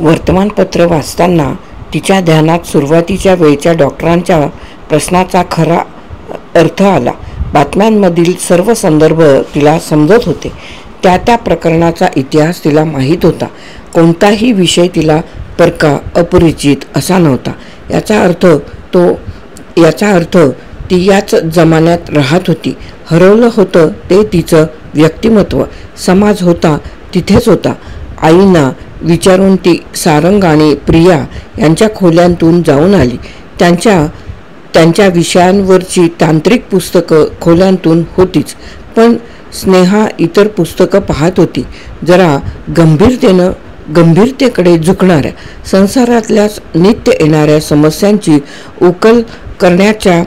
वर्तमानपत्र वाचताना तिच्या ध्यानात सुरुवातीच्या वेळच्या डॉक्टरांच्या प्रश्नाचा खरा अर्थ आला. बातम्यांमधील सर्व संदर्भ तिला समजत होते. त्या प्रकरणाचा इतिहास तिला माहीत होता. कोणताही विषय तिला परका अपरिचित असा नव्हता. याचा अर्थ ती याच जमान्यात राहत होती. हरवलं होतं ते तिचं व्यक्तिमत्व. समाज होता तिथेच होता. आईंना विचारून ती सारंग आणि प्रिया यांच्या खोल्यांतून जाऊन आली. त्यांच्या विषयांवरची तांत्रिक पुस्तकं खोल्यांतून होतीच, पण स्नेहा इतर पुस्तकं पाहत होती. जरा गंभीरतेकडे झुकणाऱ्या, संसारातल्याच नित्य येणाऱ्या समस्यांची उकल करण्याच्या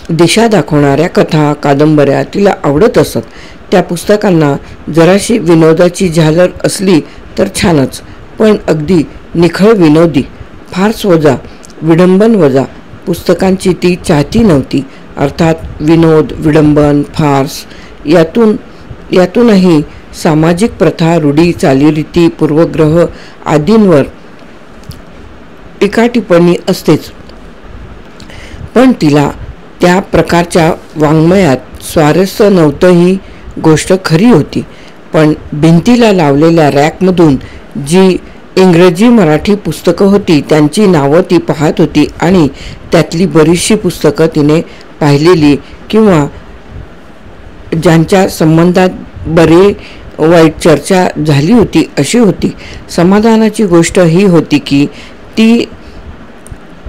दिशा दाखवणाऱ्या कथा, कादंबऱ्या तिला आवडत असत. त्या पुस्तकांना जराशी विनोदाची झालर असली तर छानच, पण अगदी निखळ विनोदी, फारच वजा, विडंबन वजा पुस्तकांची ती चाहती नव्हती. अर्थात विनोद, विडंबन, फार्स यातूनही सामाजिक प्रथा, रूढी, चालीरीती, पूर्वग्रह आदींवर टीकाटिप्पणी असतेच. पण तिला त्या प्रकारच्या वाङ्मयात स्वारस्य नव्हतं ही गोष्ट खरी होती. पण भिंतीला लावलेल्या रॅकमधून जी इंग्रजी मराठी पुस्तकं होती त्यांची नावं ती पाहत होती आणि त्यातली बरीचशी पुस्तकं तिने पाहिलेली किंवा ज्यांच्या संबंधात बरे वाईट चर्चा झाली होती अशी होती. समाधानाची गोष्ट ही होती की ती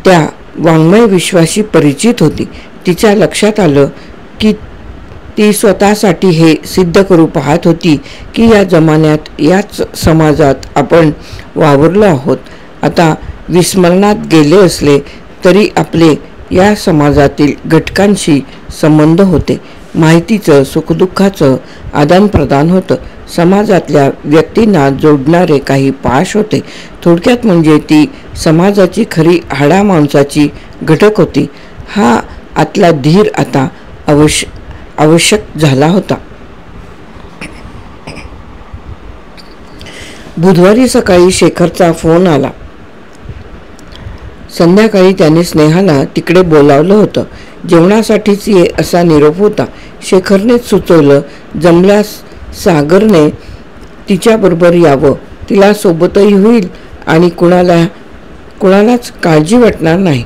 त्या वाङ्मय विश्वाशी परिचित होती. तिच्या लक्षात आलं की ती स्वतःसाठी हे सिद्ध करू पाहत होती की या जमान्यात, याच समाजात आपण वावरलो आहोत. आता विस्मरणात गेले असले तरी आपले या समाजातील घटकांशी संबंध होते. माहितीचं, सुखदुःखाचं आदानप्रदान होतं. समाजातल्या व्यक्तींना जोडणारे काही पाश होते. थोडक्यात म्हणजे ती समाजाची खरी हाडामांसाची घटक होती. हा आतला धीर आता आवश्यक झाला होता. बुधवारी सकाळी शेखरचा फोन आला. संध्याकाळी त्याने स्नेहाला तिकडे बोलावलं होतं. जेवणासाठीच ये असा निरोप होता. शेखरनेच सुचवलं. जमल्यास सागरने तिच्याबरोबर यावं. तिला सोबतही होईल आणि कुणालाच काळजी वाटणार नाही.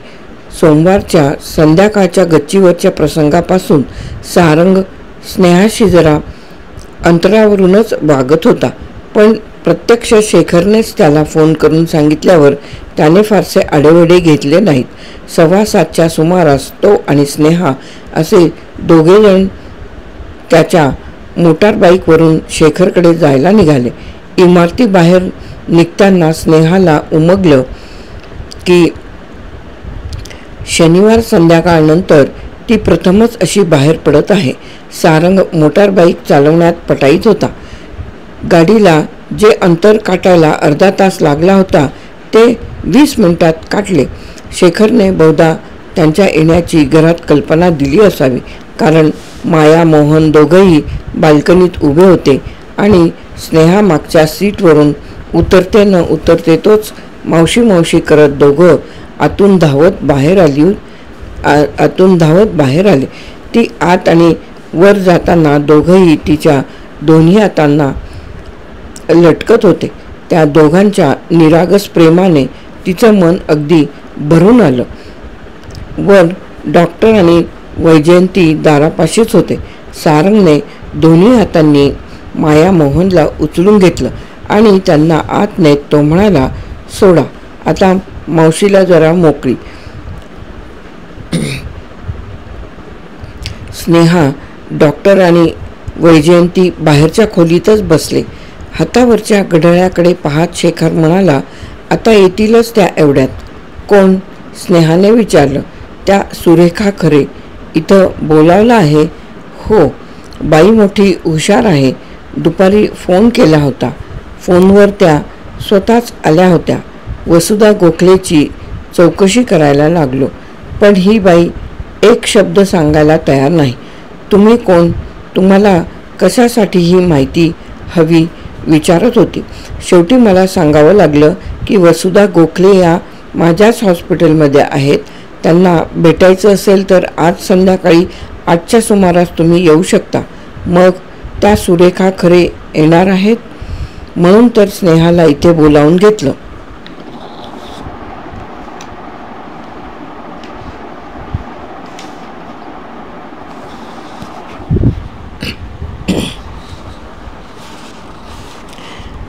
सोमवारच्या संध्याकाळच्या गच्चीवरच्या प्रसंगापासून सारंग स्नेहाशी जरा अंतरावरूनच वागत होता. पण प्रत्यक्ष शेखरनेच त्याला फोन करून सांगितल्यावर त्याने फारसे आडेवेडे घेतले नाहीत. 7:15च्या सुमारास तो आणि स्नेहा असे दोघेजण त्याच्या मोटारबाईकवरून शेखरकडे जायला निघाले. इमारतीबाहेर निघताना स्नेहाला उमगलं की शनिवार संध्याकाळनंतर ती प्रथमच अशी बाहेर पडत आहे. सारंग मोटारबाईक चालवण्यात पटाईत होता. गाडीला जे अंतर काटायला अर्धा तास लागला होता ते 20 मिनिटात काटले. शेखरने बहुधा त्यांच्या येण्याची घरात कल्पना दिली असावी, कारण माया, मोहन दोघंही बाल्कनीत उभे होते आणि स्नेहा मागच्या सीटवरून उतरते न उतरते तोच मावशी करत दोघं आतून धावत बाहेर आले. ती आत आणि वर जाताना दोघंही तिच्या दोन्ही हातांना लटकत होते. त्या दोघांच्या निरागस प्रेमाने तिचं मन अगदी भरून आलं. वर डॉक्टर आणि वैजयंती दारापाशीच होते. सारंगने दोन्ही हातांनी माया मोहनला उचलून घेतलं आणि त्यांना आत नेत तो म्हणाला, सोडा आता मावशीला जरा मोकळी. स्नेहा, डॉक्टर आणि वैजयंती बाहेरच्या खोलीतच बसले. हातावरच्या घड्याळाकडे पाहत शेखर म्हणाला, आता येतीलच त्या एवढ्यात. कोण? स्नेहाने विचारलं. त्या सुरेखा खरे. इथं बोलावलं आहे? हो, बाई मोठी हुशार आहे. दुपारी फोन केला होता. फोनवर त्या स्वतःच आल्या होत्या. वसुधा गोखलेची चौकशी करायला लागलो, पण ही बाई एक शब्द सांगायला तयार नाही. तुम्ही कोण? तुम्हाला कशासाठी ही माहिती हवी विचारत होती. शेवटी मला सांगावं लागलं की वसुधा गोखले या माझ्याच हॉस्पिटलमध्ये आहेत. त्यांना भेटायचं असेल तर आज संध्याकाळी 8च्या सुमारास तुम्ही येऊ शकता. मग त्या सुरेखा खरे येणार आहेत. म्हणून तर स्नेहाला इथे बोलावून घेतलं.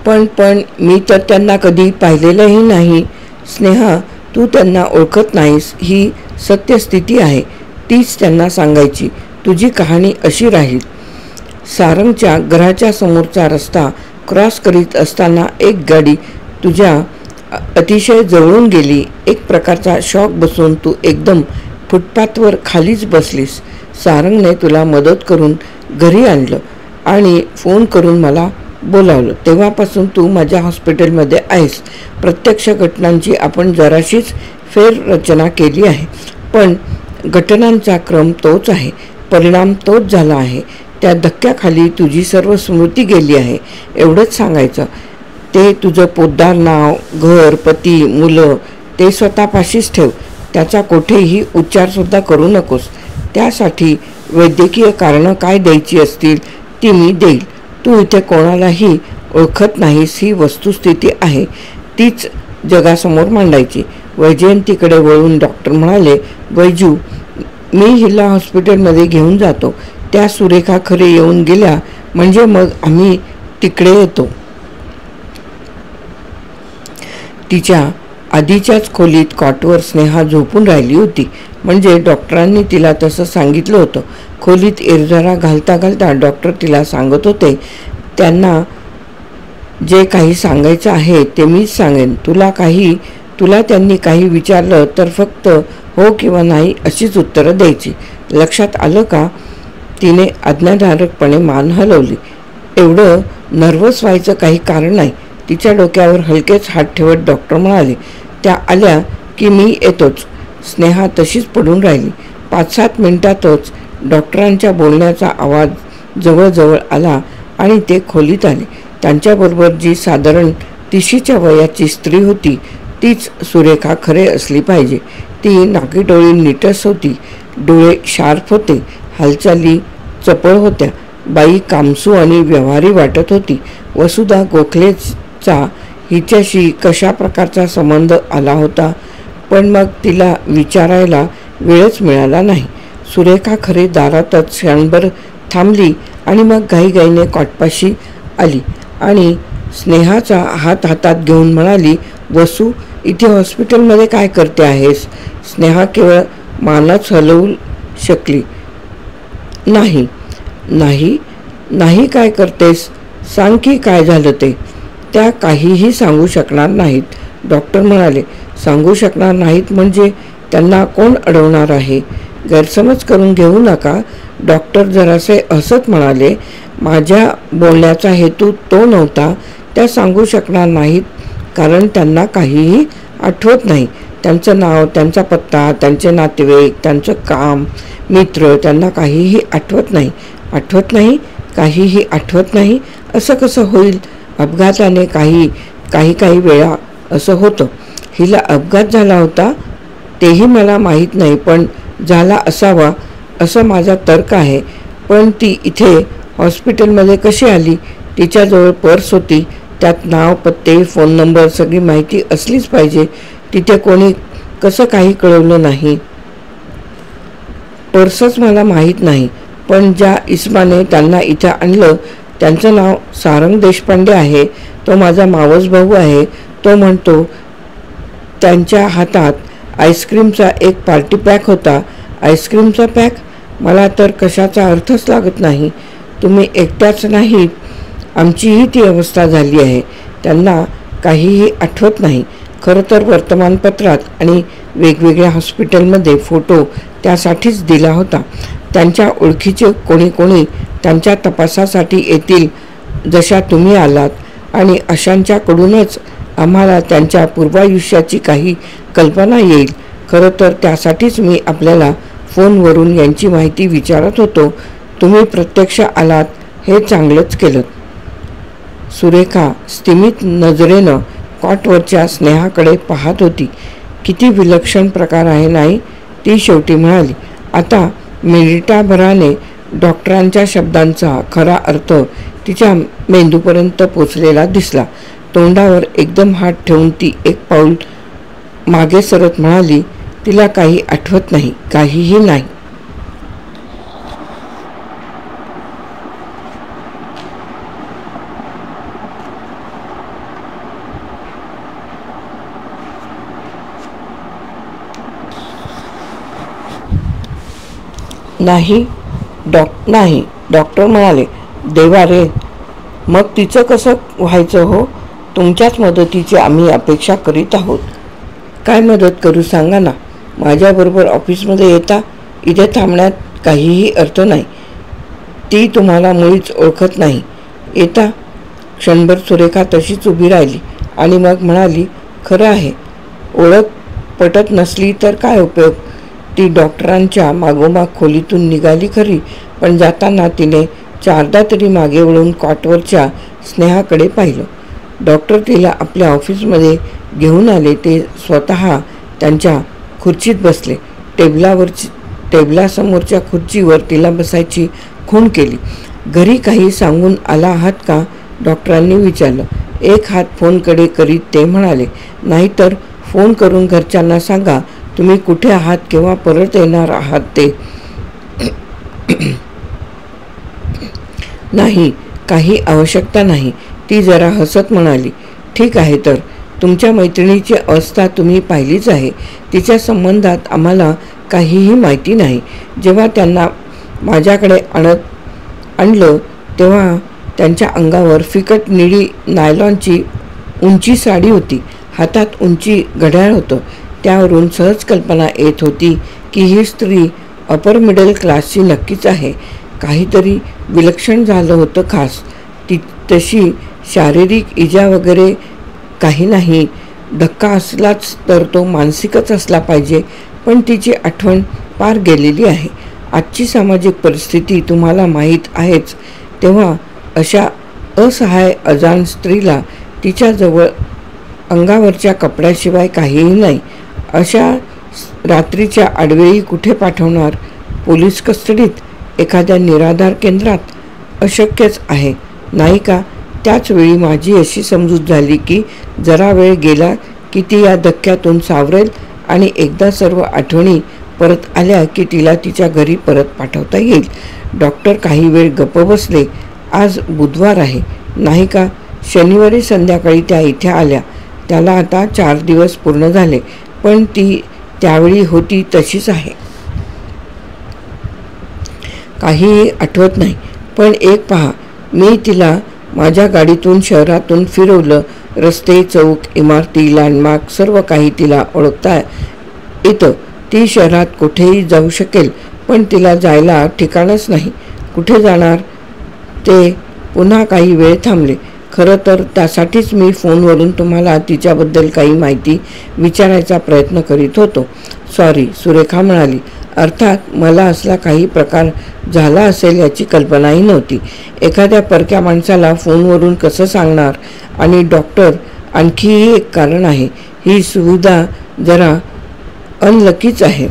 पण मी तर त्यांना कधी पाहिलेलंही नाही. स्नेहा, तू त्यांना ओळखत नाहीस ही सत्यस्थिती आहे. तीच त्यांना सांगायची. तुझी कहाणी अशी राहील. सारंगच्या घराच्या समोरचा रस्ता क्रॉस करीत असताना एक गाडी तुझ्या अतिशय जवळून गेली. एक प्रकारचा शॉक बसून तू एकदम फुटपाथवर खालीच बसलीस. सारंगने तुला मदत करून घरी आणलं आणि फोन करून मला बोलावलं. तेव्हापासून तू माझ्या हॉस्पिटलमध्ये आहेस. प्रत्यक्ष घटनांची आपण जराशीच फेररचना केली आहे, पण घटनांचा क्रम तोच आहे, परिणाम तोच झाला आहे. त्या धक्क्याखाली तुझी सर्व स्मृती गेली आहे. एवढंच सांगायचं. ते तुझं पोद्दार नाव, घर, पती, मुलं ते स्वतःपाशीच ठेव. त्याचा कुठेही उच्चारसुद्धा करू नकोस. त्यासाठी वैद्यकीय कारणं काय द्यायची असतील ती मी देईल. तू इथे कोणालाही ओळखत नाहीस ही वस्तुस्थिती आहे. तीच जगासमोर मांडायची. वैजयंतीकडे वळून डॉक्टर म्हणाले, वैजू, मी हिला हॉस्पिटलमध्ये घेऊन जातो. त्या सुरेखा खरे येऊन गेल्या म्हणजे मग आम्ही तिकडे येतो. तिच्या आधीच्याच खोलीत कॉटवर स्नेहा झोपून राहिली होती. म्हणजे डॉक्टरांनी तिला तसं सांगितलं होतं. खोलीत इरझारा घालता घालता डॉक्टर तिला सांगत होते, त्यांना जे काही सांगायचं आहे ते मीच सांगेन. तुला त्यांनी काही विचारलं तर फक्त हो किंवा नाही अशीच उत्तरं द्यायची. लक्षात आलं का? तिने आज्ञाधारकपणे मान हलवली. एवढं नर्वस व्हायचं काही कारण नाही. तिच्या डोक्यावर हलकेच हात ठेवत डॉक्टर म्हणाले, त्या आल्या की मी येतोच. स्नेहा तशीच पडून राहिली. 5-7 मिनिटातच डॉक्टरांच्या बोलण्याचा आवाज जवळजवळ आला आणि ते खोलीत आले. त्यांच्याबरोबर जी साधारण 30च्या वयाची स्त्री होती तीच सुरेखा खरे असली पाहिजे. ती नाकीडोळी नीटस होती. डोळे शार्प होते. हालचाली चपळ होत्या. बाई कामसू आणि व्यवहारी वाटत होती. वसुधा गोखलेचा हिच्याशी कशा प्रकारचा संबंध आला होता, पण मग तिला विचारायला वेळच मिळाला नाही. सुरेखा खरे दारातच क्षणभर थांबली आणि मग घाईघाईने कॉटपाशी आली आणि स्नेहाचा हात हातात घेऊन म्हणाली, वसू, इथे हॉस्पिटलमध्ये काय करते आहेस? स्नेहा केवळ मानच हलवू शकली. नाही नाही नाही काय करतेस? सांग की काय झालं ते. त्या काहीही सांगू शकणार नाहीत, डॉक्टर म्हणाले. सांगू शकणार नाहीत म्हणजे त्यांना कोण अडवणार आहे? गैरसमज करून घेऊ नका. डॉक्टर जरासे हसत म्हणाले, माझ्या बोलण्याचा हेतू तो नव्हता. त्या सांगू शकणार नाहीत कारण त्यांना काहीही आठवत नाही. त्यांचं नाव, त्यांचा पत्ता, त्यांचे नातेवाईक, त्यांचं काम, मित्र त्यांना काहीही आठवत नाही. आठवत नाही? काहीही आठवत नाही असं कसं होईल? अपघाताने काही वेळा असं होतं. हिला अपघात झाला होता तेही मला माहीत नाही, पण झाला असावा असं माझा तर्क आहे. पण ती इथे हॉस्पिटलमध्ये कशी आली? तिच्याजवळ पर्स होती. त्यात नाव, पत्ते, फोन नंबर सगळी माहिती असलीच पाहिजे. तिथे कोणी कसं काही कळवलं नाही? पर्सच मला माहीत नाही, पण ज्या इस्माने त्यांना इथे आणलं त्यांचं नाव सारंग देशपांडे आहे. तो माझा मावस भाऊ आहे. तो म्हणतो त्यांच्या हातात आईस्क्रीमचा एक पार्टी पॅक होता. आईस्क्रीमचा पॅक? मला तर कशाचा अर्थच लागत नाही. तुम्ही एकट्याच नाहीत, आमचीही ती अवस्था झाली आहे. त्यांना काहीही आठवत नाही. खरं तर वर्तमानपत्रात आणि वेगवेगळ्या हॉस्पिटलमध्ये फोटो त्यासाठीच दिला होता. त्यांच्या ओळखीचे कोणी त्यांच्या तपासासाठी येतील, जशा तुम्ही आलात, आणि अशांच्याकडूनच आम्हाला त्यांच्या पूर्वायुष्याची काही कल्पना येईल. खरं तर त्यासाठीच मी आपल्याला फोनवरून यांची माहिती विचारत होतो. तुम्ही प्रत्यक्ष आलात हे चांगलंच केलं. सुरेखा स्तिमित नजरेनं कॉटवरच्या स्नेहाकडे पाहत होती. किती विलक्षण प्रकार आहे नाही, ती शेवटी म्हणाली. आता मिनिटाभराने डॉक्टरांच्या शब्दांचा खरा अर्थ तिच्या मेंदूपर्यंत पोचलेला दिसला. तोंडावर एकदम हात ठेवून ती एक पाऊल मागे सरत म्हणाली, तिला काही आठवत नाही, काहीही नाही. नाही, डॉक्टर म्हणाले. देवा रे, मग तिचं कसं व्हायचं हो? तुमच्याच मदतीची आम्ही अपेक्षा करीत आहोत. काय मदत करू सांगा ना. माझ्याबरोबर ऑफिसमध्ये येता. इथे थांबण्यात काहीही अर्थ नाही. ती तुम्हाला मुळीच ओळखत नाही. येता. क्षणभर सुरेखा तशीच उभी राहिली आणि मग म्हणाली, खरं आहे, ओळख पटत नसली तर काय उपयोग. ती डॉक्टरांच्या मागोमाग खोलीतून निघाली खरी, पण जाताना तिने चारदा तरी मागे वळून कॉटवरच्या स्नेहाकडे पाहिलं. डॉक्टर तिला आपल्या ऑफिसमध्ये घेऊन आले. ते स्वतः त्यांच्या खुर्चीत बसले. टेबलासमोरच्या खुर्चीवर तिला बसायची खूण केली. घरी काही सांगून आला आहात का? डॉक्टरांनी विचारलं. एक हात फोनकडे करीत ते म्हणाले, नाहीतर फोन करून घरच्यांना सांगा तुम्ही कुठे आहात, केव्हा परत येणार आहात ते. नाही, काही आवश्यकता नाही. ती जरा हसत म्हणाली. ठीक आहे, तर तुमच्या मैत्रिणीची अवस्था तुम्ही पाहिलीच आहे. तिच्या संबंधात आम्हाला काहीही माहिती नाही. जेव्हा त्यांना माझ्याकडे आणलं तेव्हा त्यांच्या अंगावर फिकट निळी नायलॉनची उंची साडी होती. हातात उंची घड्याळ होतं. त्यावरून सहज कल्पना येत होती की ही स्त्री अपर मिडल क्लासची नक्कीच आहे. काहीतरी विलक्षण झालं होतं खास. ती तशी शारीरिक इजा वगैरे काही नाही. धक्का असलाच तर तो मानसिकच असला पाहिजे. पण तिची आठवण पार गेलेली आहे. आजची सामाजिक परिस्थिती तुम्हाला माहीत आहेच. तेव्हा अशा असहाय अजाण स्त्रीला तिच्याजवळ अंगावरच्या कपड्याशिवाय काहीही नाही. अशा रात्रीच्या आडवेळी कुठे पाठवणार? पोलीस कस्टडीत? एखाद्या निराधार केंद्रात? अशक्यच आहे, नाही का? त्याच वेळी माझी अशी समजूत झाली की जरा वेळ गेला की ती या धक्क्यातून सावरेल आणि एकदा सर्व आठवणी परत आल्या की तिला तिच्या घरी परत पाठवता येईल. डॉक्टर काही वेळ गप्प बसले. आज बुधवार आहे, नाही का? शनिवारी संध्याकाळी त्या इथे आल्या. त्याला आता 4 दिवस पूर्ण झाले, पण ती त्यावेळी होती तशीच आहे. काहीही आठवत नाही. पण एक पहा, मी तिला माझ्या गाडीतून शहरातून फिरवलं. रस्ते, चौक, इमारती, लँडमार्क सर्व काही तिला ओळखता येतं. ती शहरात कुठेही जाऊ शकेल, पण तिला जायला ठिकाणच नाही. कुठे जाणार? ते पुन्हा काही वेळ थांबले. खरं तर त्यासाठीच मी फोनवरून तुम्हाला तिच्याबद्दल काही माहिती विचारायचा प्रयत्न करीत होतो. सॉरी, सुरेखा म्हणाली. अर्थात मला असला काही प्रकार झाला असेल याची कल्पनाही नव्हती. एखाद्या परक्या माणसाला फोनवरून कसं सांगणार? आणि डॉक्टर, आणखीही एक कारण आहे. ही सुविधा जरा अनलकीच आहे.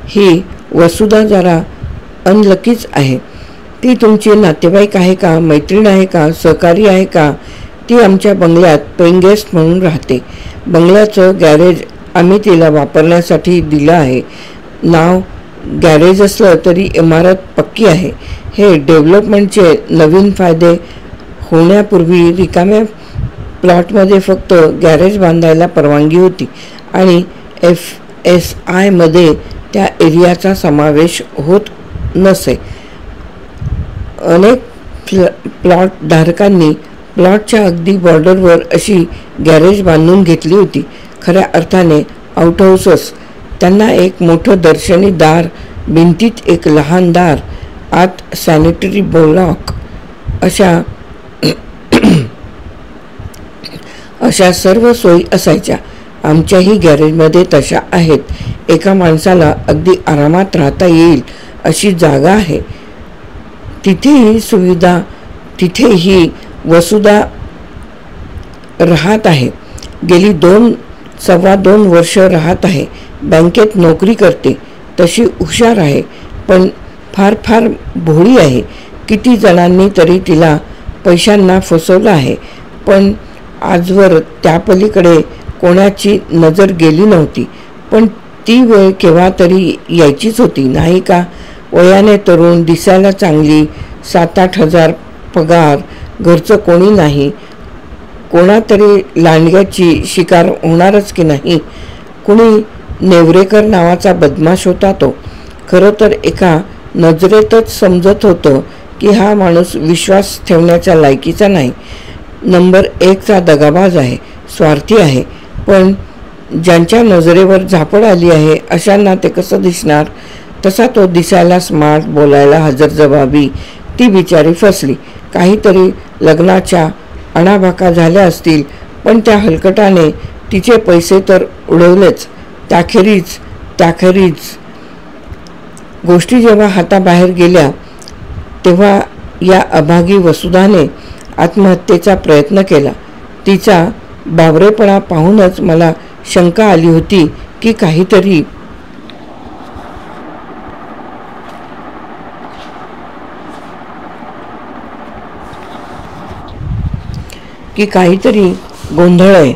ही वसुधा जरा अनलकीच आहे. ती तुमची नातेवाईक आहे का? मैत्रीण आहे का? सहकारी आहे का? ती आमच्या बंगल्यात पेइंग गेस्ट म्हणून राहते. बंगल्याचं गॅरेज आम्ही तिला वापरण्यासाठी दिलं आहे. नाव गॅरेज असलं तरी इमारत पक्की आहे. हे डेव्हलपमेंटचे नवीन फायदे होण्यापूर्वी रिकाम्या प्लॉटमध्ये फक्त गॅरेज बांधायला परवानगी होती आणि FSI मध्ये त्या एरियाचा समावेश होत नसे. अनेक प्लॉट धारकांनी प्लॉटच्या अगदी बॉर्डरवर अशी गॅरेज बांधून घेतली होती. खऱ्या अर्थाने आउटहाऊसच. त्यांना एक मोठं दर्शनी दार, भिंतीत एक लहान दार, आत सॅनिटरी ब्लॉक, अशा सर्व सोयी असायच्या. आमच्याही गॅरेजमध्ये तशा आहेत. एका माणसाला अगदी आरामात राहता येईल अशी जागा आहे. तिथेही सुविधा, तिथेही वसुधा राहत आहे. गेली 2-2.25 वर्ष राहत आहे. बँकेत नोकरी करते. तशी हुशार आहे, पण फार फार भोळी आहे. किती जणांनी तरी तिला पैशांना फसवलं आहे, पण आजवर त्यापलीकडे कोणाची नजर गेली नव्हती. पण ती वेळ केव्हा तरी यायचीच होती, नाही का? वयाने तरुण, दिसायला चांगली, 7-8 हजार पगार, घरचं कोणी नाही. कोणातरी लांडग्याची शिकार होणारच की नाही. कुणी नेवरेकर नावाचा बदमाश होता तो. खरं तर एका नजरेतच समजत होतं की हा माणूस विश्वास ठेवण्याच्या लायकीचा नाही. नंबर 1चा दगाबाज आहे, स्वार्थी आहे. पण ज्यांच्या नजरेवर झापड आली आहे अशांना ते कसं दिसणार? तसा तो दिसायला स्मार्ट, बोलायला हजरजबाबी. ती बिचारी फसली. काहीतरी लग्नाच्या अणाभाका झाल्या असतील, पण त्या हलकटाने तिचे पैसे तर उडवलेच. त्याखेरीज गोष्टी जेव्हा हाताबाहेर गेल्या तेव्हा या अभागी वसुधाने आत्महत्येचा प्रयत्न केला. तिचा बावरेपणा पाहूनच मला शंका आली होती की काहीतरी गोंधळ आहे.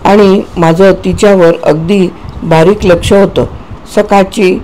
आणि माझं तिच्यावर अगदी बारीक लक्ष होतं. सकाळची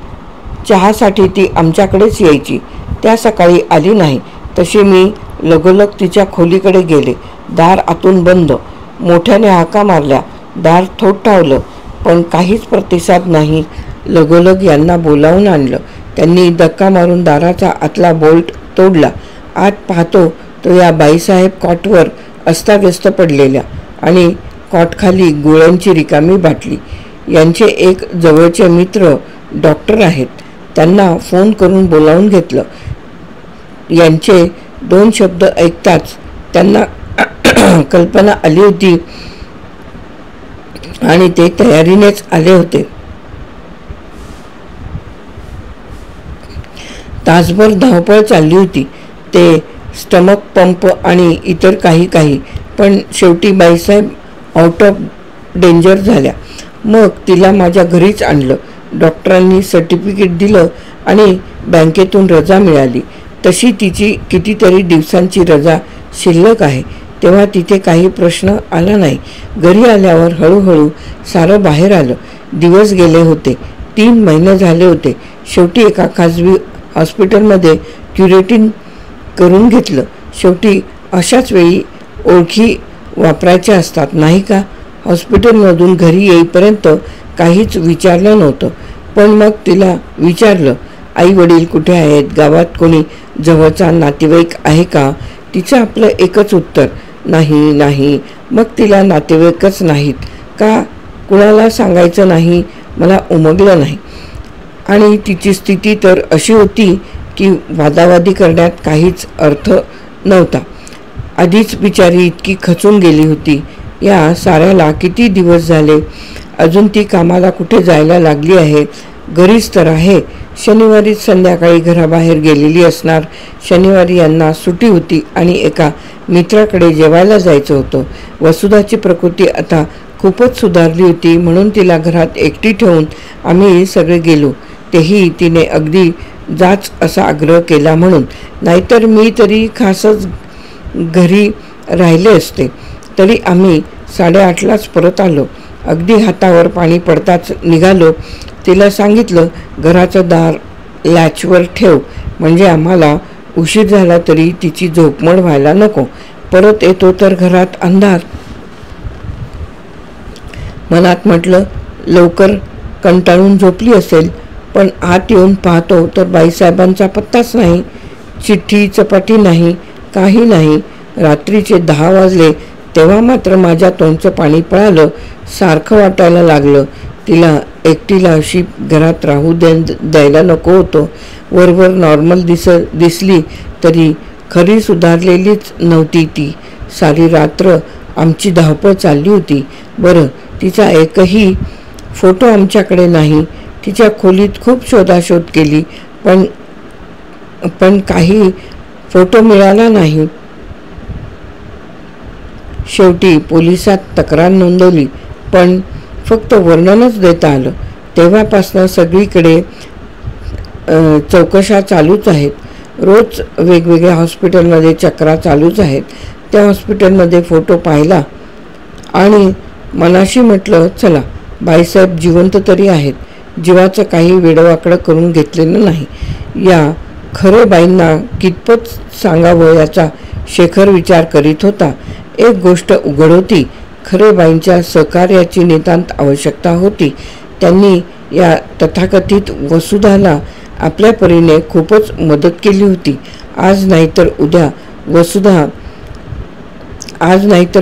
चहासाठी ती आमच्याकडेच यायची. त्या सकाळी आली नाही. तशी मी लगोलग तिच्या खोलीकडे गेले. दार आतून बंद. मोठ्याने हाका मारल्या. दार थोठावलं, पण काहीच प्रतिसाद नाही. लगोलग यांना बोलावून आणलं. त्यांनी धक्का मारून दाराचा आतला बोल्ट तोडला. आत पाहतो तो या बाईसाहेब कॉटवर अस्ताव्यस्त पडलेल्या आणि कॉटखाली गोळ्यांची रिकामी बाटली. यांचे एक जवळचे मित्र डॉक्टर आहेत. त्यांना फोन करून बोलावून घेतलं. यांचे 2 शब्द ऐकताच त्यांना कल्पना आली होती आणि ते तयारीनेच आले होते. तासभर धावपळ चालली होती. ते स्टमक पंप आणि इतर काही, पण शेवटी बाईसाहेब आउट ऑफ डेंजर झाल्या. मग तिला माझ्या घरीच आणलं. डॉक्टरांनी सर्टिफिकेट दिलं आणि बँकेतून रजा मिळाली. तशी तिची कितीतरी दिवसांची रजा शिल्लक आहे. तेव्हा तिथे काही प्रश्न आला नाही. घरी आल्यावर हळूहळू सारं बाहेर आलं. दिवस गेले होते. 3 महिने झाले होते. शेवटी एका खाजगी हॉस्पिटलमध्ये क्युरेटिंग करून घेतलं. शेवटी अशाच वेळी ओळखी वापरायच्या असतात, नाही का? हॉस्पिटलमधून घरी येईपर्यंत काहीच विचारलं नव्हतं. पण मग तिला विचारलं, आई वडील कुठे आहेत? गावात कोणी जवळचा नातेवाईक आहे का? तिचं आपलं एकच उत्तर, नाही. मग तिला नातेवाईकच नाहीत का? कुणाला सांगायचं नाही? मला उमगलं नाही. आणि तिची स्थिती तर अशी होती की वादावादी करण्यात काहीच अर्थ नव्हता. आधीच बिचारी इतकी खचून गेली होती. या साऱ्याला किती दिवस झाले. अजून ती कामाला कुठे जायला लागली आहे? घरीच तर आहे. शनिवारीच संध्याकाळी घराबाहेर गेलेली असणार. शनिवारी यांना सुट्टी होती आणि एका मित्राकडे जेवायला जायचं होतं. वसुधाची प्रकृती आता खूपच सुधारली होती, म्हणून तिला घरात एकटी ठेवून आम्ही सगळे गेलो. तेही तिने अगदी जाच असा आग्रह केला म्हणून. नाहीतर मी तरी खासच घरी राहिले असते. तरी आम्ही 8:30लाच परत आलो. अगदी हातावर पाणी पडताच निघालो. तिला सांगितलं, घराचं दार लॅचवर ठेव, म्हणजे आम्हाला उशीर झाला तरी तिची झोपमोड व्हायला नको. परत येतो तर घरात अंधार. मनात म्हटलं, लवकर कंटाळून झोपली असेल. पण आत येऊन पाहतो तर बाईसाहेबांचा पत्ताच नाही. चिठ्ठी चपाटी नाही, काही नाही. रात्रीचे 10 वाजले तेव्हा मात्र माझ्या तोंडचं पाणी पळालं. सारखं वाटायला लागलं तिला एकटीला अशी घरात राहू द्यायला नको होतं. वरवर नॉर्मल दिसली तरी खरी सुधारलेलीच नव्हती ती. सारी रात्र आमची धावपळ चालली होती. बरं, तिचा एकही फोटो आमच्याकडे नाही. तिच्या खोलीत खूप शोधाशोध केली, पण काही फोटो मिळाला नाही. शेवटी पोलिसात तक्रार नोंदवली. पण फक्त वर्णनच देता आलं. तेव्हापासनं सगळीकडे चौकशा चालूच आहेत. रोज वेगवेगळ्या हॉस्पिटलमध्ये चक्रा चालूच आहेत. त्या हॉस्पिटलमध्ये फोटो पाहिला आणि मनाशी म्हटलं, चला बाईसाहेब जिवंत तरी आहेत, जीवाचं काही वेडवाकडं करून घेतलेलं नाही. या खरे बाईंना कितपत सांगावं याचा शेखर विचार करीत होता. एक गोष्ट उघड होती, खरे बाईंच्या सहकार्याची नितांत आवश्यकता होती. त्यांनी या तथाकथित वसुधाला आपल्या परीने खूपच मदत केली होती. आज नाहीतर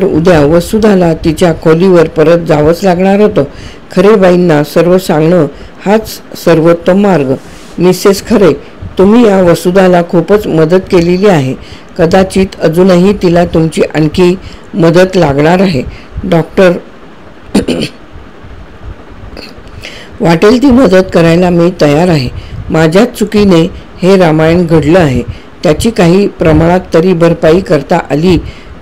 उद्या वसुधाला तिच्या खोलीवर परत जावंच लागणार होतं. खरेबाईंना सर्व सांगणं हाच सर्वोत्तम मार्ग. मिसेस खरे, तुम्ही या वसुधाला खूपच मदत केलेली आहे. कदाचित अजूनही तिला तुमची आणखी मदत लागणार आहे. डॉक्टर, वाटेल ती मदत करायला मी तयार आहे. माझ्याच चुकीने हे रामायण घडलं आहे. त्याची काही प्रमाणात तरी भरपाई करता आली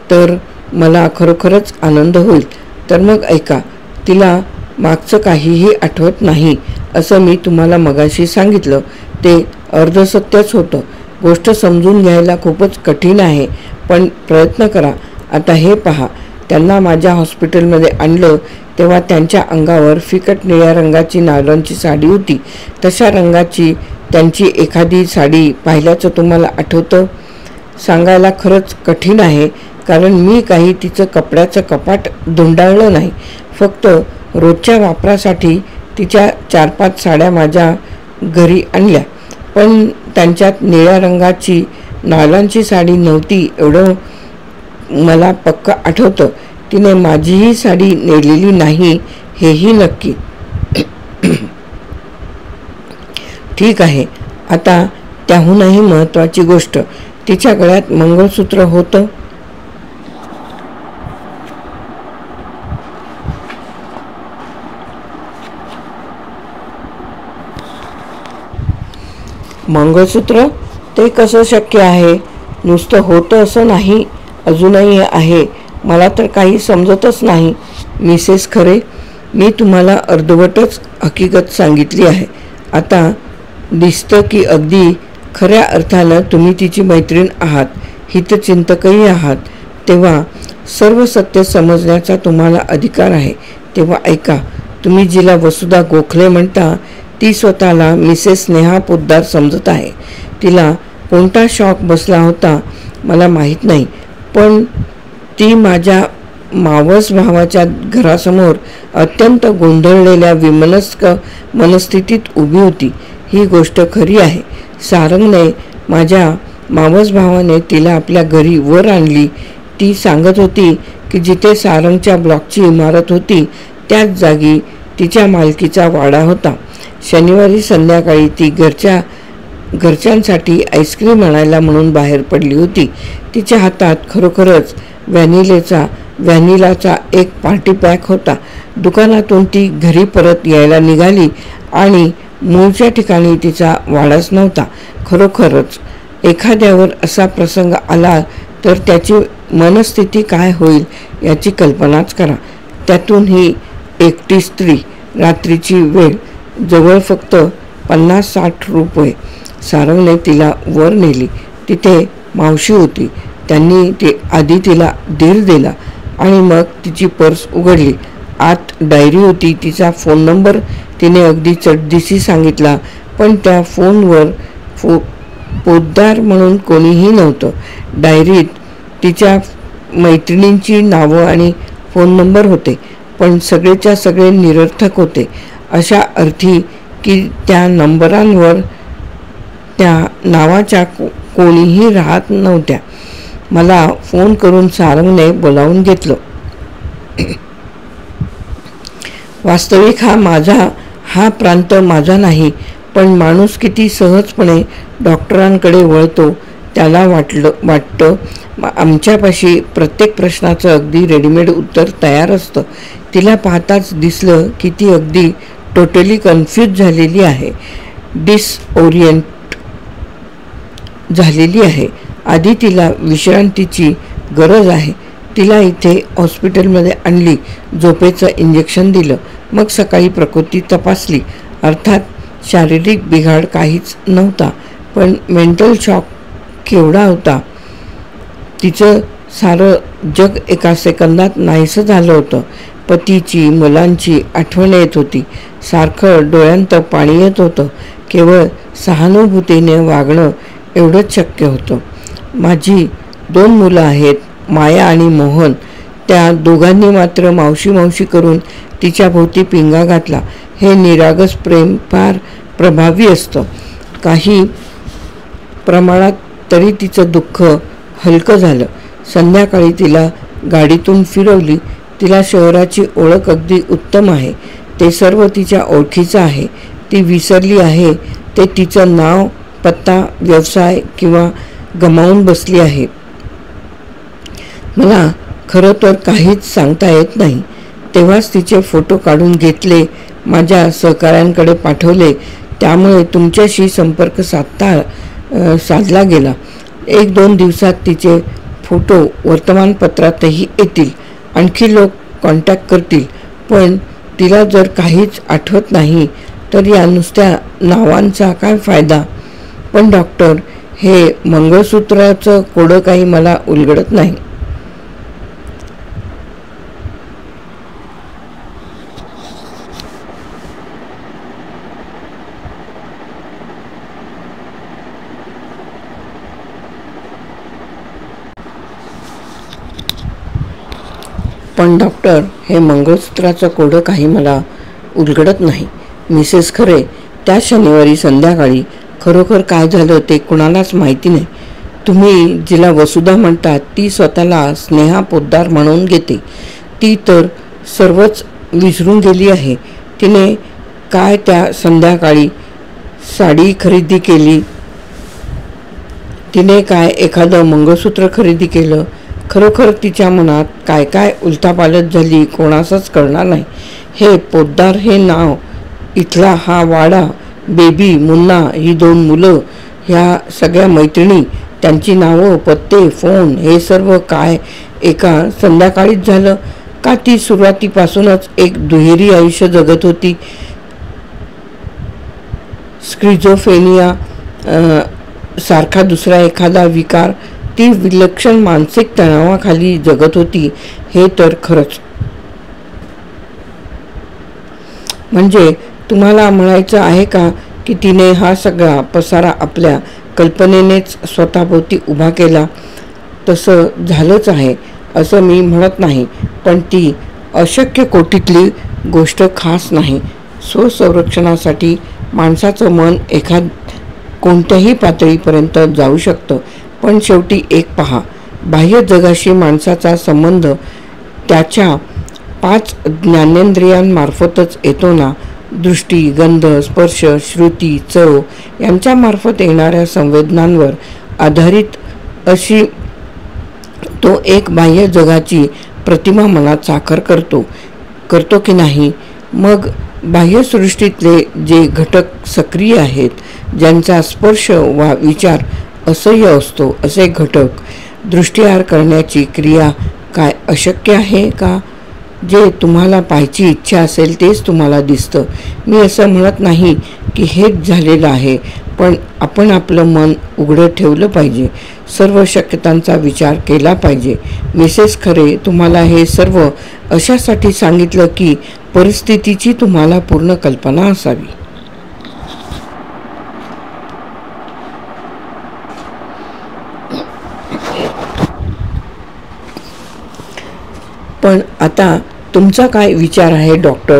तर मला खरोखरच आनंद होईल. तर मग ऐका, तिला मागचं काहीही आठवत नाही असं मी तुम्हाला मगाशी सांगितलं ते अर्धसत्यच होतं. गोष्ट समजून घ्यायला खूपच कठीण आहे, पण प्रयत्न करा. आता हे पहा, त्यांना माझ्या हॉस्पिटलमध्ये आणलं तेव्हा त्यांच्या अंगावर फिकट निळ्या रंगाची नायलॉनची साडी होती. तशा रंगाची त्यांची एखादी साडी पाहिल्याचं तुम्हाला आठवतं? सांगायला खरंच कठीण आहे, कारण मी काही तिचं कपड्याचं कपाट धुंडाळलं नाही. फक्त रोजच्या वापरासाठी तिच्या 4-5 साड्या माझ्या घरी आणल्या, पण त्यांच्यात निळ्या रंगाची नायलॉनची साडी नव्हती एवढं मला पक्क आठवतं. तिने माझीही साडी नेलेली नाही हेही नक्की. ठीक आहे, आता त्याहूनही महत्त्वाची गोष्ट, तिच्या गळ्यात मंगळसूत्र होतं? मंगळसूत्र? ते कसं शक्य आहे? नुसतं होतं असं नाही, अजूनही आहे. मला तर काही समजतच नाही. मिसेस खरे, मी तुम्हाला अर्धवटच हकीकत सांगितली आहे. आता दिसतं की अगदी खऱ्या अर्थानं तुम्ही तिची मैत्रीण आहात, हितचिंतकही आहात. तेव्हा सर्व सत्य समजण्याचा तुम्हाला अधिकार आहे. तेव्हा ऐका, तुम्ही जिला वसुधा गोखले म्हणता ती स्वतःला मिसेस स्नेहा पोद्दार समजत आहे. तिला कोणता शॉक बसला होता मला माहीत नाही, पण ती माझ्या मावस भावाच्या घरासमोर अत्यंत गोंधळलेल्या विमनस्क मनस्थितीत उभी होती. ही गोष्ट खरी आहे. सारंगने, माझ्या मावस भावाने तिला आपल्या घरी वर आणली. ती सांगत होती की जिथे सारंगच्या ब्लॉकची इमारत होती त्याच जागी तिच्या मालकीचा वाडा होता. शनिवारी संध्याकाळी ती घरच्यांसाठी आईस्क्रीम आणायला म्हणून बाहेर पडली होती. तिच्या हातात खरोखरच व्हॅनिलाचा एक पार्टी पॅक होता. दुकानातून ती घरी परत यायला निघाली आणि मूळच्या ठिकाणी तिचा वाडाच नव्हता. खरोखरच एखाद्यावर असा प्रसंग आला तर त्याची मनस्थिती काय होईल याची कल्पनाच करा. त्यातून ही एकटी स्त्री, रात्रीची वेळ, जवळ फक्त 50-60 रुपये. सारंगने तिला वर नेली. तिथे मावशी होती. त्यांनी आधी तिला धीर दिला आणि मग तिची पर्स उघडली. आत डायरी होती. तिचा फोन नंबर तिने अगदी चटदिशी सांगितला, पण त्या फोनवर पोद्दार म्हणून कोणीही नव्हतं. डायरीत तिच्या मैत्रिणींची नावं आणि फोन नंबर होते, पण सगळेच्या सगळे निरर्थक होते. अशा अर्थी की त्या नंबरांवर त्या नावाच्या कोणीही राहत नव्हत्या. मला फोन करून सारंगने बोलावून घेतलं. वास्तविक हा प्रांत माझा नाही, पण माणूस किती सहजपणे डॉक्टरांकडे वळतो त्याला वाटतं आमच्यापाशी प्रत्येक प्रश्नाचं अगदी रेडीमेड उत्तर तयार असतं. तिला पाहताच दिसलं की ती अगदी टोटली कन्फ्यूज झालेली आहे, डिसओरिएंट झालेली आहे. आधी तिला विश्रांतीची गरज आहे. तिला इथे हॉस्पिटलमध्ये आणली, झोपेचं इंजेक्शन दिलं, मग सकाळी प्रकृती तपासली. अर्थात शारीरिक बिघाड काहीच नव्हता, पण मेंटल शॉक केवढा होता. तिचं सारं जग एका सेकंदात नाहीसं झालं होतं. पतीची, मुलांची आठवण येत होती. सारखं डोळ्यांत पाणी येत होतं. केवळ सहानुभूतीने वागणं एवढंच शक्य होतं. माझी 2 मुलं आहेत, माया आणि मोहन. त्या दोघांनी मात्र मावशी मावशी करून तिच्या भोवती पिंगा घातला. हे निरागस प्रेम फार प्रभावी असतं. काही प्रमाणात तरी तिचं दुःख हलकं झालं. संध्याकाळी तिला गाडीतून फिरवली. तिला शहराची ओळख अगदी उत्तम आहे. ते सर्व तिच्या ओळखीचं आहे. ती विसरली आहे ते तिचं नाव, पत्ता, व्यवसाय किंवा गमावून बसली आहे. मला खरं तर काहीच सांगता येत नाही. तेव्हाच तिचे फोटो काढून घेतले, माझ्या सहकाऱ्यांकडे पाठवले. त्यामुळे तुमच्याशी संपर्क साधला गेला. 1-2 दिवसात तिचे फोटो वर्तमानपत्रातही येतील. आणखी लोक कॉन्टॅक्ट करतील. पण तिला जर काहीच आठवत नाही तर या नुसत्या नावांचा काय फायदा? पण डॉक्टर, हे मंगळसूत्राचं कोडं काही मला उलगडत नाही. पण डॉक्टर, हे मंगळसूत्राचं कोडं काही मला उलगडत नाही. मिसेस खरे, त्या शनिवारी संध्याकाळी खरोखर काय झालं ते कुणालाच माहिती नाही. तुम्ही जिला वसुधा म्हणतात ती स्वतःला स्नेहा पोद्दार म्हणून घेते. ती तर सर्वच विसरून गेली आहे. तिने काय त्या संध्याकाळी साडी खरेदी केली, तिने काय एखादं मंगळसूत्र खरेदी केलं, खरोखर तिच्या मनात काय काय उलथापालथ झाली कोणासच कळणार नाही. हे पोद्दार हे नाव, इथला हा वाडा, बेबी, मुन्ना, ही 2 मुलं, ह्या सगळ्या मैत्रिणी, त्यांची नावं, पत्ते, फोन, हे सर्व काय एका संध्याकाळीच झालं का ती सुरुवातीपासूनच एक दुहेरी आयुष्य जगत होती? स्क्रिझोफ्रेनिया सारखा दुसरा एखादा विकार ती विलक्षण मानसिक तणावाखाली जगत होती. हे तर खरंच. म्हणजे तुम्हाला म्हणायचं आहे का की तिने हा सगळा पसारा आपल्या कल्पनेनेच स्वतःभोवती उभा केला? तसं झालंच आहे असं मी म्हणत नाही, पण ती अशक्य कोटीतली गोष्ट खास नाही. स्वसंरक्षणासाठी माणसाचं मन कोणत्याही पातळीपर्यंत जाऊ शकतं. पण शेवटी एक पहा, बाह्य जगाशी माणसाचा संबंध त्याच्या 5 ज्ञानेंद्रियांमार्फतच येतो ना. दृष्टी, गंध, स्पर्श, श्रुती, चव यांच्यामार्फत येणाऱ्या संवेदनांवर आधारित अशी तो एक बाह्य जगाची प्रतिमा मनात साकार करतो की नाही? मग बाह्यसृष्टीतले जे घटक सक्रिय आहेत, ज्यांचा स्पर्श वा विचार असह्य असतो, असे घटक दृष्टीआड करण्याची क्रिया काय अशक्य आहे का? जे तुम्हाला पाहायची इच्छा असेल तेच तुम्हाला दिसतं. मी असं म्हणत नाही की हेच झालेलं आहे, पण आपण आपलं मन उघडं ठेवलं पाहिजे. सर्व शक्यतांचा विचार केला पाहिजे. मिसेस खरे, तुम्हाला हे सर्व अशासाठी सांगितलं की परिस्थितीची तुम्हाला पूर्ण कल्पना असावी. पण आता तुमचा काय विचार आहे डॉक्टर?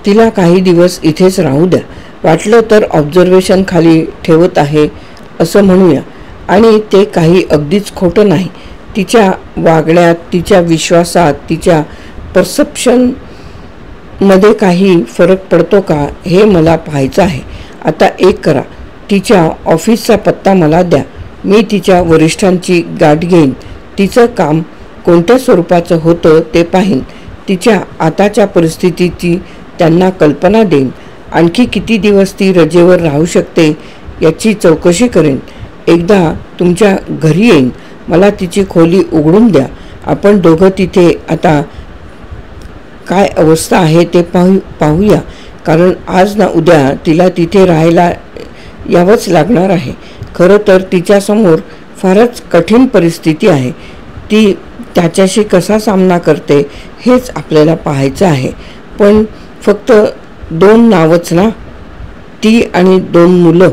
तिला काही दिवस इथेच राहू द्या. वाटलं तर ऑब्झर्वेशन खाली ठेवत आहे असं म्हणूया. आणि ते काही अगदीच खोटं नाही. तिच्या वागण्यात, तिच्या विश्वासात, तिच्या परसेप्शनमध्ये काही फरक पडतो का हे मला पाहायचं आहे. आता एक करा, तिच्या ऑफिसचा पत्ता मला द्या. मी तिच्या वरिष्ठांची गाठ घेईन. तिचं काम कोणत्या स्वरूपाचं होतं ते पाहीन. तिच्या आताच्या परिस्थितीची त्यांना कल्पना देईन. आणखी किती दिवस ती रजेवर राहू शकते याची चौकशी करेन. एकदा तुमच्या घरी येईन. मला तिची खोली उघडून द्या आपण दोघं तिथे आता काय अवस्था आहे ते पाहूया, कारण आज ना उद्या तिला तिथे राहायला यावंच लागणार आहे. खरं तर तिच्यासमोर फारच कठीण परिस्थिती आहे. ती त्याच्याशी कसा सामना करते हेच आपल्याला पाहायचं आहे. पण फक्त 2 नावच ना, ती आणि 2 मुलं?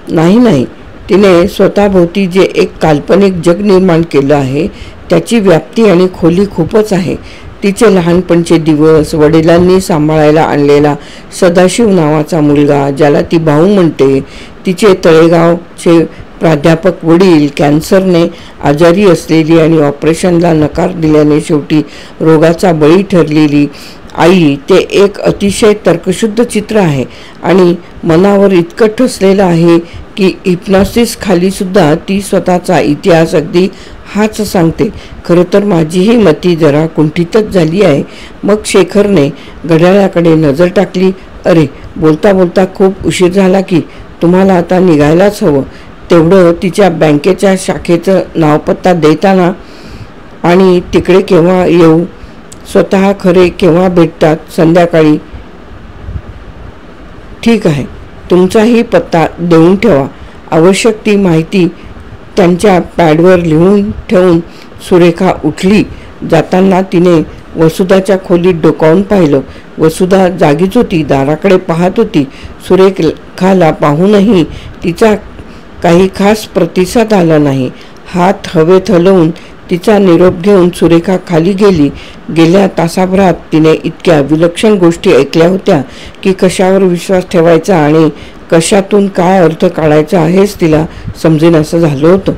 नाही, तिने स्वतःभोवती जे एक काल्पनिक जग निर्माण केलं आहे त्याची व्याप्ती आणि खोली खूपच आहे. तिचे लहानपणचे दिवस, वडिलांनी सांभाळायला आणलेला सदाशिव नावाचा मुलगा ज्याला ती भाऊ म्हणते, तिचे तळेगावचे प्राध्यापक वडील, कॅन्सरने आजारी असलेली आणि ऑपरेशनला नकार दिल्याने शेवटी रोगाचा बळी ठरलेली आई, ते एक अतिशय तर्कशुद्ध चित्र आहे आणि मनावर इतकं ठसलेलं आहे की हिप्नॉसिस खाली सुद्धा ती स्वतःचा इतिहास अगदी हाच सांगते. खरं तर माझीही मती जरा कुंठितच झाली आहे. मग शेखरने घड्याळाकडे नजर टाकली. अरे, बोलता बोलता खूप उशीर झाला की तुम्हाला आता निघायलाच हवं. तेवढं तिच्या बँकेच्या शाखेचं नावपत्ता देताना आणि तिकडे केव्हा येऊ, स्वतः खरे केव्हा भेटतात? संध्याकाळी. ठीक आहे, तुमचाही पत्ता देऊन ठेवा. आवश्यक ती माहिती त्यांच्या पॅडवर लिहून ठेवून सुरेखा उठली. जाताना तिने वसुधाच्या खोलीत डोकावून पाहिलं. वसुधा जागीच होती, दाराकडे पाहत होती. सुरेखाला पाहूनही तिचा काही खास प्रतिसाद आला नाही. हात हवेत हलवून तिचा निरोप घेऊन सुरेखा खाली गेली. गेल्या तासाभरात तिने इतक्या विलक्षण गोष्टी ऐकल्या होत्या की कशावर विश्वास ठेवायचा आणि कशातून काय अर्थ काढायचा हेच तिला समजेनासं झालं होतं.